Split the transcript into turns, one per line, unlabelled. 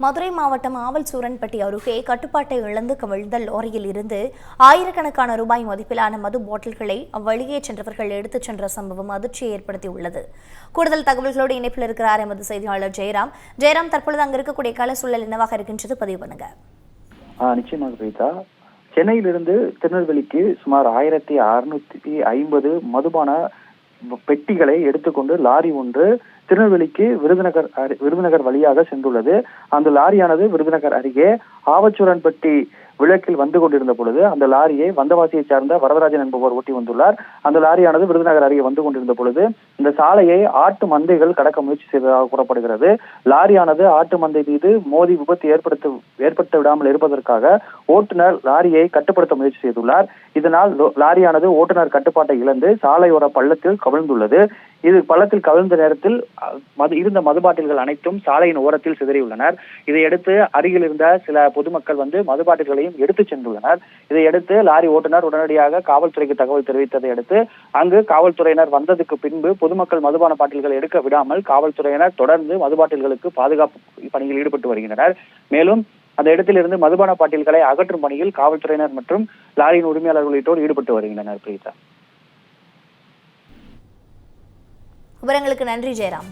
மதுரை மாவட்டம் ஆவல்சூரன்பட்டி அருகே கட்டுப்பாட்டை இழந்து கவிழ்ந்த லாரியில் இருந்து ஆயிரக்கணக்கான ரூபாய் மதிப்பிலான மது பாட்டில்களை வெளியே சென்றவர்கள் எடுத்துச் சென்ற சம்பவம் அதிர்ச்சியை ஏற்படுத்தியுள்ளது. கூடுதல் தகவல்களோடு இணைப்பில் இருக்கிறார் எமது செய்தியாளர் ஜெயராம். தற்பொழுது அங்கு இருக்கக்கூடிய கள சூழல் என்னவாக இருக்கின்றது, பதிவு பண்ணுங்க.
நிச்சயமாக பிரீதா, சென்னையிலிருந்து திருநெல்வேலிக்கு சுமார் 1650 மதுபான பெட்டிகளை எடுத்துக்கொண்டு லாரி ஒன்று திருநெல்வேலிக்கு விருதுநகர் வழியாக சென்றுள்ளது. அந்த லாரியானது விருதுநகர் அருகே ஆவச்சூரன்பட்டி விளக்கில் வந்து கொண்டிருந்த பொழுது அந்த லாரியை வந்தவாசியை சார்ந்த வரதராஜன் என்பவர் ஓட்டி வந்துள்ளார். அந்த லாரியானது விருதுநகர் அருகே வந்து கொண்டிருந்த பொழுது இந்த சாலையை ஆட்டு மந்தைகள் கடக்க முயற்சி செய்ததாக கூறப்படுகிறது. லாரியானது ஆட்டு மந்தை மீது மோதி விபத்து ஏற்படுத்த விடாமல் இருப்பதற்காக ஓட்டுநர் லாரியை கட்டுப்படுத்த முயற்சி செய்துள்ளார். இதனால் லாரியானது ஓட்டுநர் கட்டுப்பாட்டை இழந்து சாலையோர பள்ளத்தில் கவிழ்ந்துள்ளது. இது பள்ளத்தில் கவிழ்ந்த நேரத்தில் இருந்த மது பாட்டில்கள் அனைத்தும் சாலையின் ஓரத்தில் சிதறியுள்ளனர். இதையடுத்து அருகில் இருந்த சில பொதுமக்கள் வந்து மது பாட்டில்களையும் எடுத்து சென்றுள்ளனர். இதையடுத்து லாரி ஓட்டுநர் உடனடியாக காவல்துறைக்கு தகவல் தெரிவித்ததை அடுத்து அங்கு காவல்துறையினர் வந்ததுக்கு பின்பு பொதுமக்கள் மதுபான பாட்டில்களை எடுக்க விடாமல் காவல்துறையினர் தொடர்ந்து மது பாட்டில்களுக்கு பாதுகாப்பு பணியில் ஈடுபட்டு வருகின்றனர். மேலும் அந்த இடத்திலிருந்து மதுபான பாட்டில்களை அகற்றும் பணியில் காவல்துறையினர் மற்றும் லாரியின் உரிமையாளர் உள்ளிட்டோர் ஈடுபட்டு வருகின்றனர். பிரீதா,
விவரங்களுக்கு நன்றி ஜெயராம்.